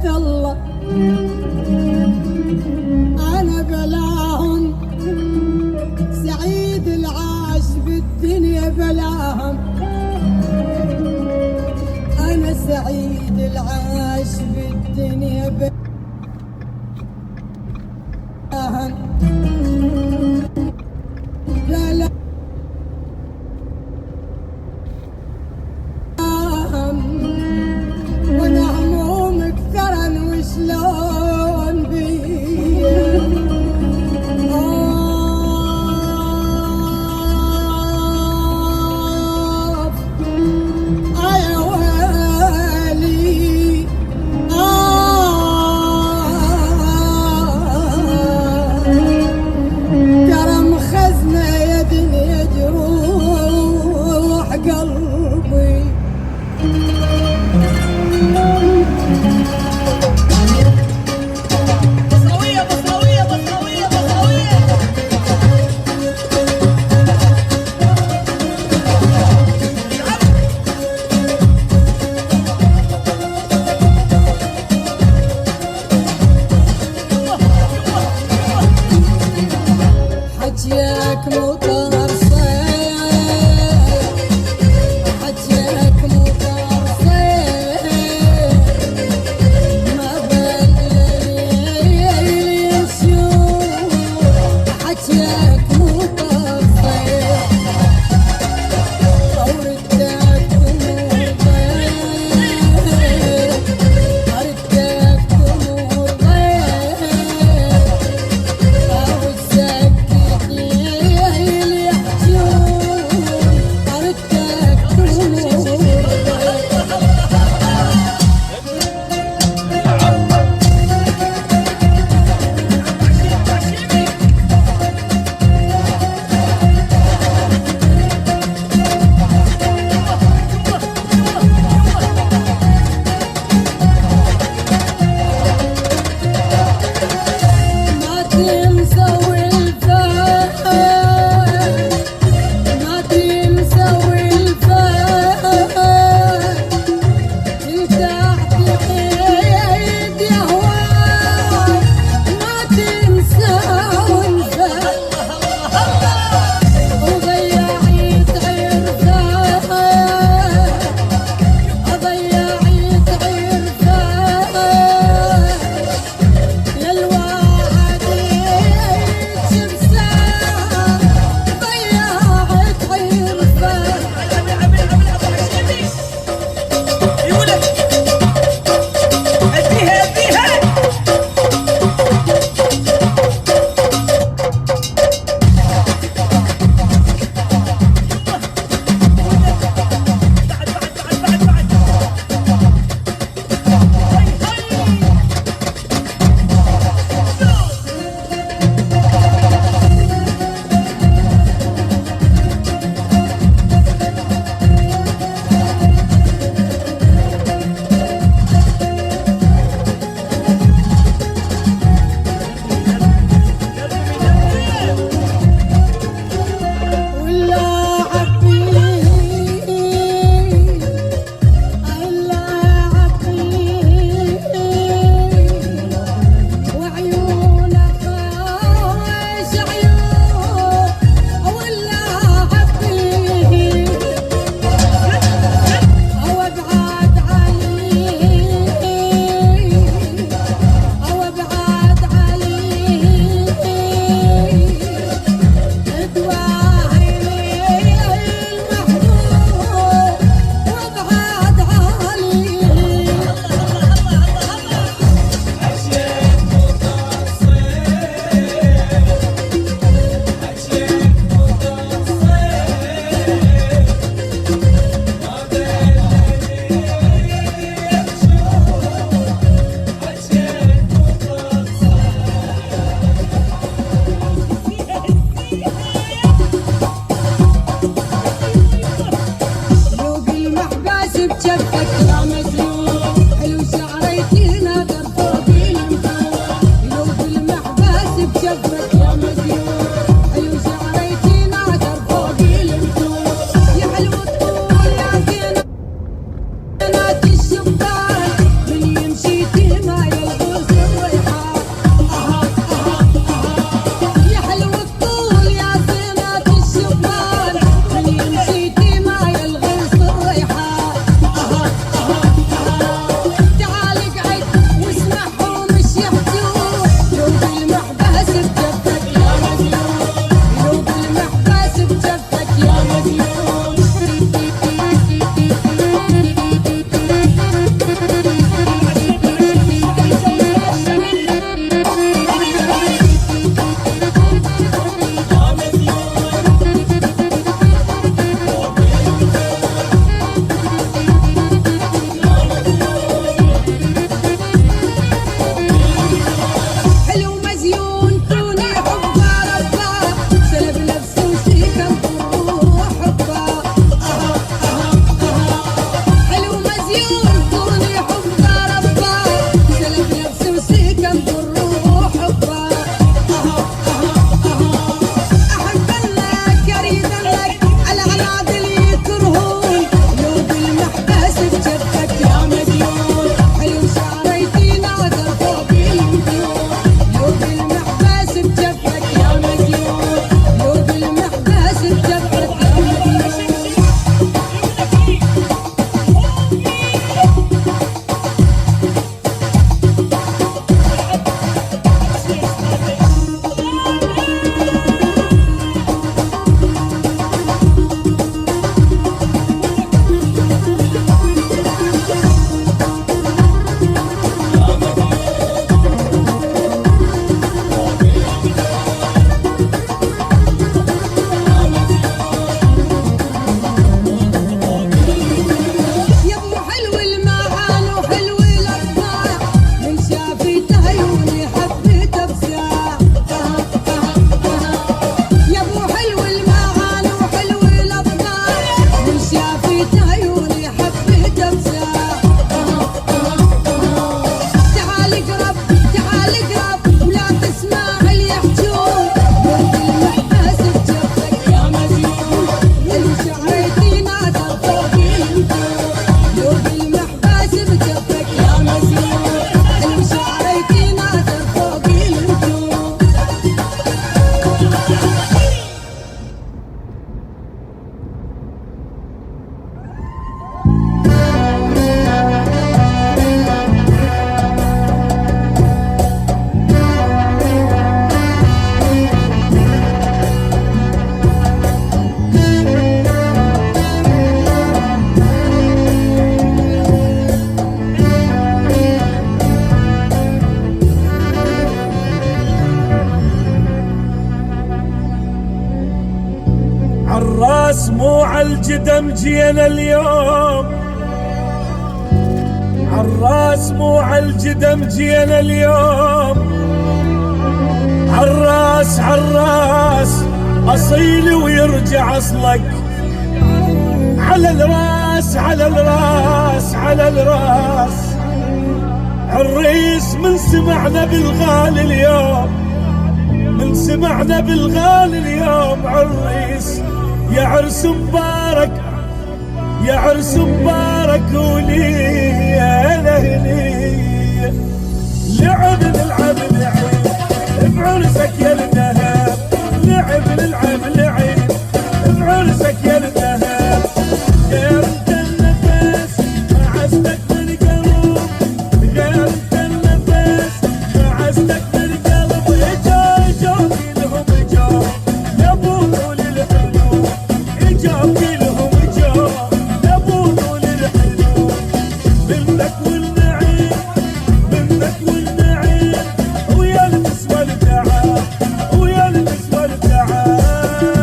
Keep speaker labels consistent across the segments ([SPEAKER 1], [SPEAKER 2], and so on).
[SPEAKER 1] الله أنا بلاهم، سعيد العاش بالدنيا بلاهم، أنا سعيد العاش بالدنيا بلاهم. وانا هموم اكثرا وشلون بيا يا ويلي مديون طولي حب ربا سلب نفسي وسكن بالروح حبا أحب لك أريد لك على عنادل يكرهون لو بالمحبس بجبتك يا مديون حلو شعريتي ناظر فوق الوجود لو بالمحبس بجبتك يا مديون لو بالمحبس بجبتك يا مديون يا ابو حلو المعان وحلو الافكار من شافيت عيوني حبيت ابساع يا ابو حلو المعان وحلو الافكار من شافيت عيوني حبيت ابساع تعال اقرب تعال اقرب ولا تسمع اللي يحجون ورد المحبس بجبتك يا مجنون اللي شعريتي نادر فوق الوجود لو بالمحبس بجبتك يا مجنون اللي شعريتي نادر فوق الوجود
[SPEAKER 2] عالراس مو عالجدم جينا اليوم عالراس مو عالجدم جينا اليوم عالراس عالراس أصيل ويرجع أصلك على الراس على الراس على الراس عالريس من سمعنا بالغالي اليوم من سمعنا بالغالي اليوم عالريس يا عرس مبارك يا عرس مبارك ولي يا لهلي لعب نلعب لعب بعرسك يا الذهب لعب نلعب لعب بعرسك يا الذهب غير انت النفس عزتك بالقلب غير انت النفس عزتك بالقلب اجا لهم اجا يا ابو طول الحلو اجا لهم اجا يا ابو طول الحلو منك والنعيم منك والنعيم ويا النسوة التعب ويا النسوة التعب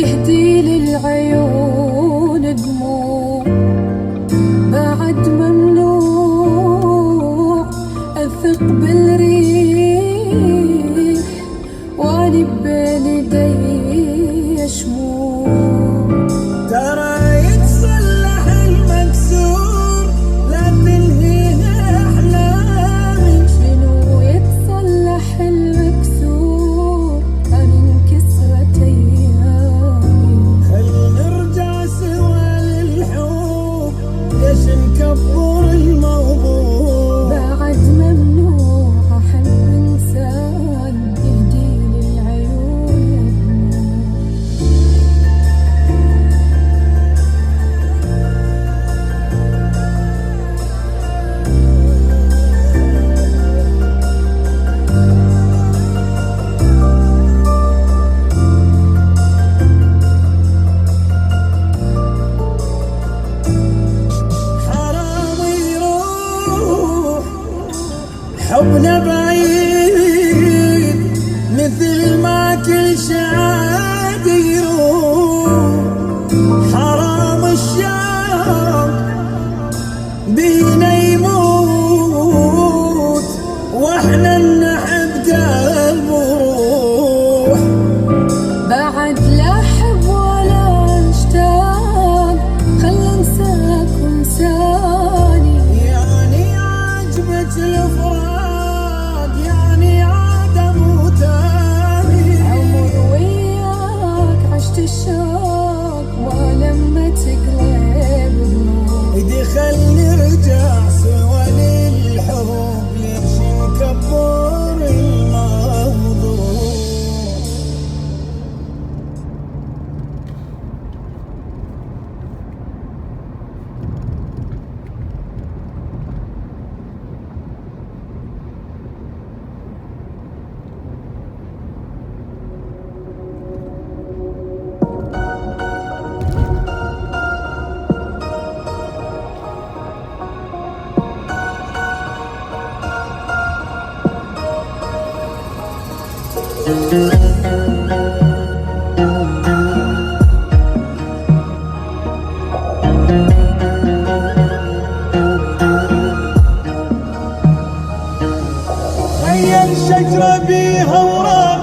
[SPEAKER 1] يهدي للعيون دموع بعد ممنوع أثق بالريح وأني بين يدي شموع.
[SPEAKER 2] ترى يتصلح المكسور لا تنهيه أحلامي.
[SPEAKER 1] شنو يتصلح المكسور أن انكسرت أيامي.
[SPEAKER 2] خل نرجع سوا للحب ليش نكبر الموضوع.
[SPEAKER 1] بعد ممنوع أحب إنسان يهدي للعيون
[SPEAKER 2] حرام يروح حبنا بعيد مثل ما كل شعاد يروح. حرام الشام بينا يموت واحنا نحب قلب وروح.
[SPEAKER 1] بعد لا أحب ولا أشتاق خل أنساك وانساني.
[SPEAKER 2] يعني عاجبك الفراق يعني عدم وتاني.
[SPEAKER 1] عمر وياك عشت الشوق ولما تقلب بنور.
[SPEAKER 2] ايدي خل نرجع سوا للحب ليش نكبر الموضوع. تخيل شجرة بيها وراء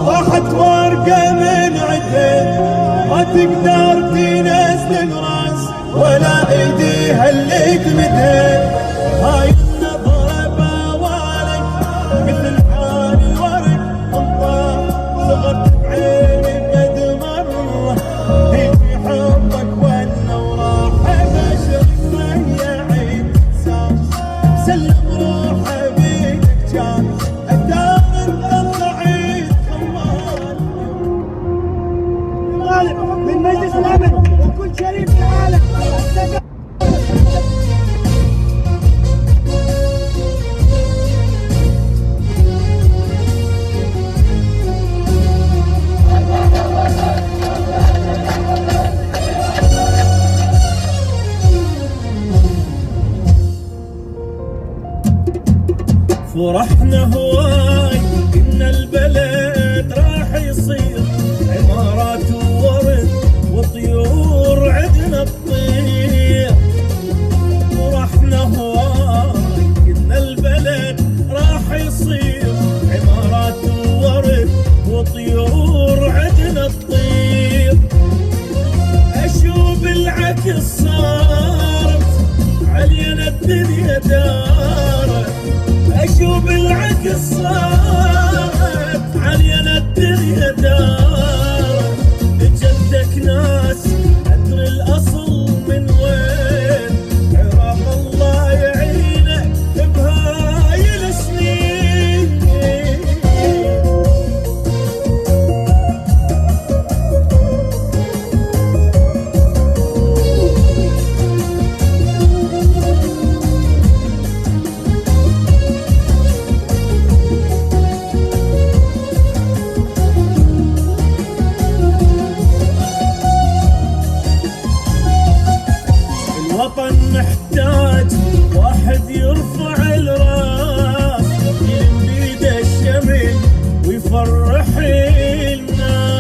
[SPEAKER 2] راحت ورقة من عدل ما تقدر تنزل الراس ولا ايديها اللي تمدها. هاي النظرة بوالك مثل حال الورق انطاف صغرت بعيني بقد مرة يجي حبك ولا وراح بشرك ويا عيد سلم روحه بيدك كان الدار الضعيف غالب من مجلس الامن وكل شريف في العالم. فرحنا هواي إن البلد راح يصير عمارات وورد وطيور عدنا تطير. فرحنا هواي إن البلد راح يصير عمارات وورد وطيور عدنا تطير. أشوف العكس صارت علينا الدنيا دارت. أشوف العكس صارت علينا الدنيا دارت. جدك ناس أدري الأصل من وين عراق الله يعينك بهاي السنين. الوطن محتاج واحد يرفع الراس يلم بيده الشمل ويفرح الناس.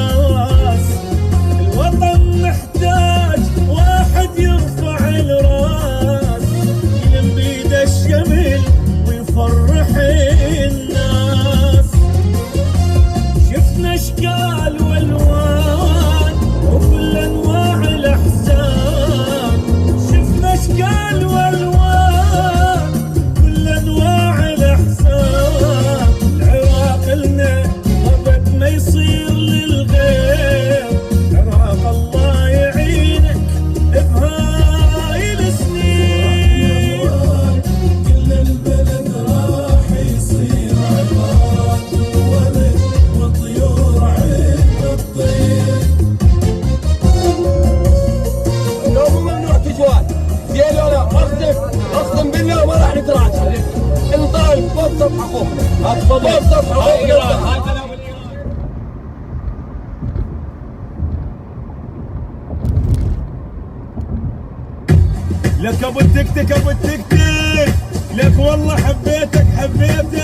[SPEAKER 3] لك ابو التكتك ابو التكتك، لك والله حبيتك حبيتك.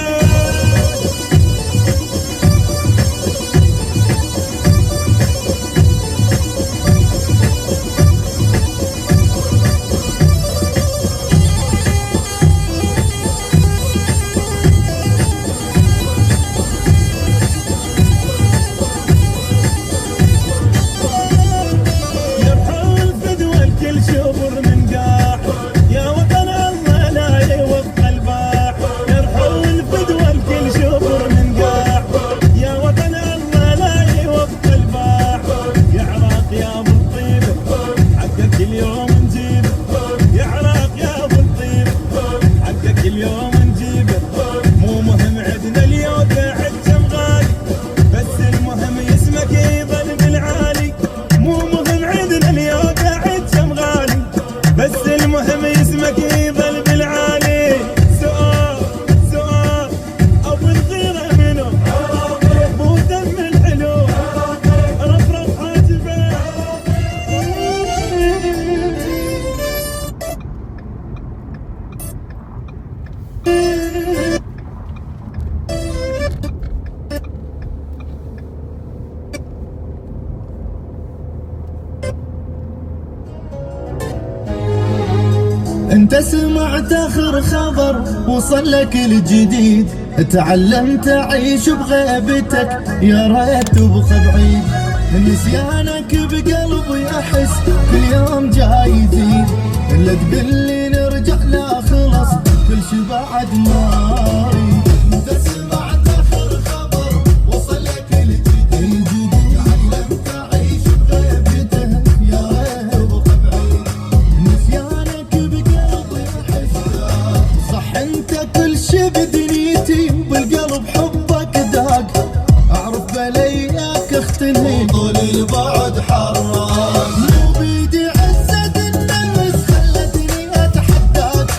[SPEAKER 4] انت سمعت اخر خبر وصل لك الجديد، تعلمت اعيش بغيبتك يا ريت تبقى بعيد. نسيانك بقلبي احس كل يوم جاي يزيد، لا تقول لي نرجع لا خلص كل شي بعد ما اريد. انت سمعت اخر خبر وصل لك الجديد، تعلمت اعيش بغيبتك يا ريت تبقى بعيد. نسيانك بقلبي احس صح انت كل شي بدنيتي، وبالقلب حبك داق، اعرف بلياك اختني طول البعد حراق. مو بيدي عزة النفس خلتني اتحداك،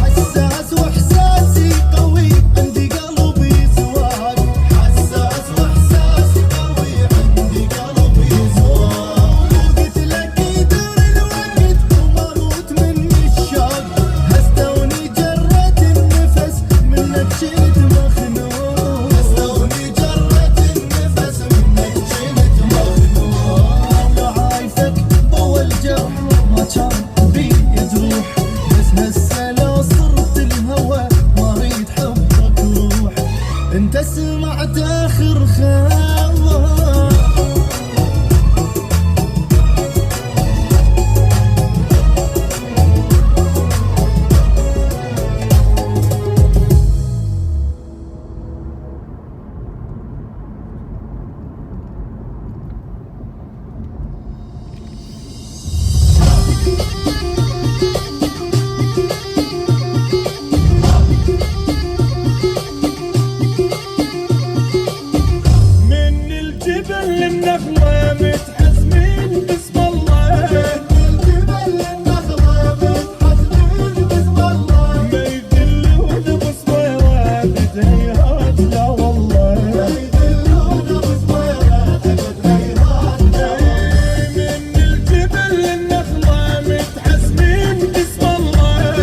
[SPEAKER 4] حساس واحساسي قوي عندي قلبي سواك، حساس واحساسي قوي عندي قلبي سواك. وقلت لك يدور الوقت وما موت من الشوق، هستوني جرت النفس منك شلت مخنوق، هستوني جرت النفس منك شلت مخنوق. وعايفك ضوى الجرح ما كان بي يجروح، بس هسه لو صرت الهوى ما اريد حبك روح. انت سمعت اخر خبر
[SPEAKER 3] من الجبل للنخلة متحزمين باسم الله،
[SPEAKER 4] الجبل للنخلة متحزمين باسم الله،
[SPEAKER 3] ما يدلون بصبيرة بدهيات لا والله،
[SPEAKER 4] ما يدلون بصبيرة بدهيات لا والله.
[SPEAKER 3] من الجبل للنخلة متحزمين باسم الله،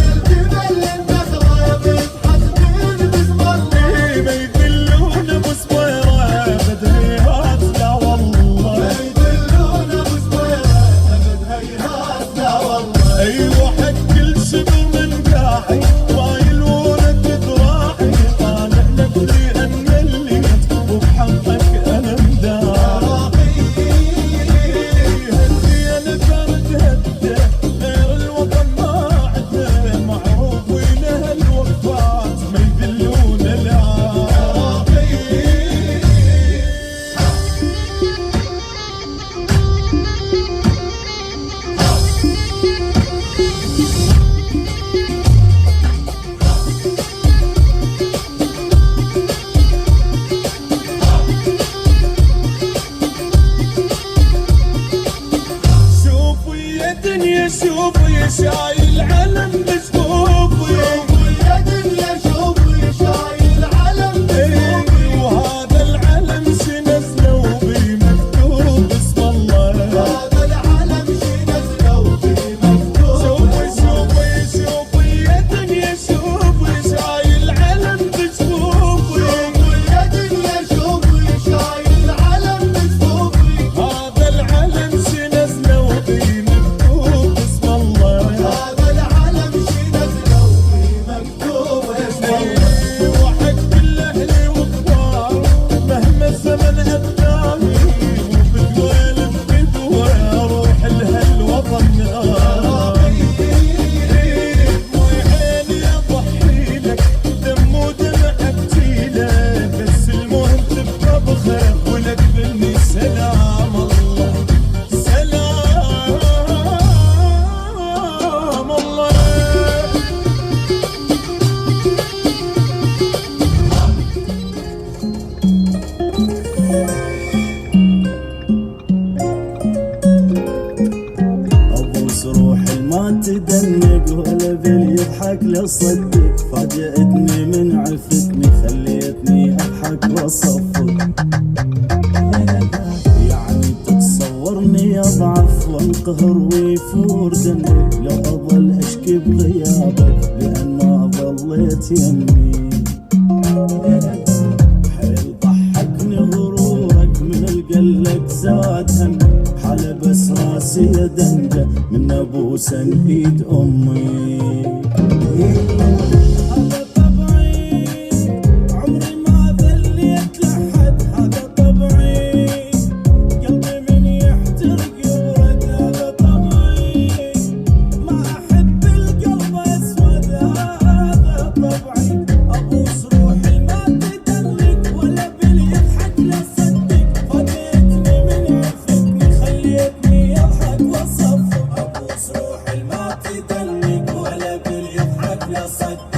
[SPEAKER 4] الجبل للنخلة متحزمين باسم الله،
[SPEAKER 3] ما يدلون بصبيرة بدهيات لا والله،
[SPEAKER 4] ما يدلون بصبيرة بدهيات لا والله.
[SPEAKER 3] ايوه حق كل شبر من قاعي وايل ورد ذراعي، طالع لك لان مليت وبحقك انا مداعي. هالديانة فرد هده غير الوطن ما عده، معروف وله الوفات ما يذلون العراقي. شوفوا يا دنيا شوفوا يا شايل علم بجفوفي،
[SPEAKER 4] شوفوا يا دنيا شوفوا يا شايل علم
[SPEAKER 3] ما تدنق ولا باليضحك لصدق، فاجأتني من عفتني خليتني اضحك واصفق. يعني تتصورني اضعف وانقهر ويفور دمي لو اظل اشكي بغيابك لان ما ظليت يمي. حيل ضحكني غرورك من القلق زاد همي، حلبس راسي يدنجه من ابوسا ايد امي. هذا طبعي عمري ما ذليت لحد، هذا طبعي قلبي من يحترق يبرد، هذا طبعي ما احب القلب اسود، هذا طبعي ابوس روحي ما تدلك ولا باليضحك لصدق، فاجأتني من عفتني خليتني اضحك واصفق. ابوس روحي ما تدلك ولا باليضحك لصدق.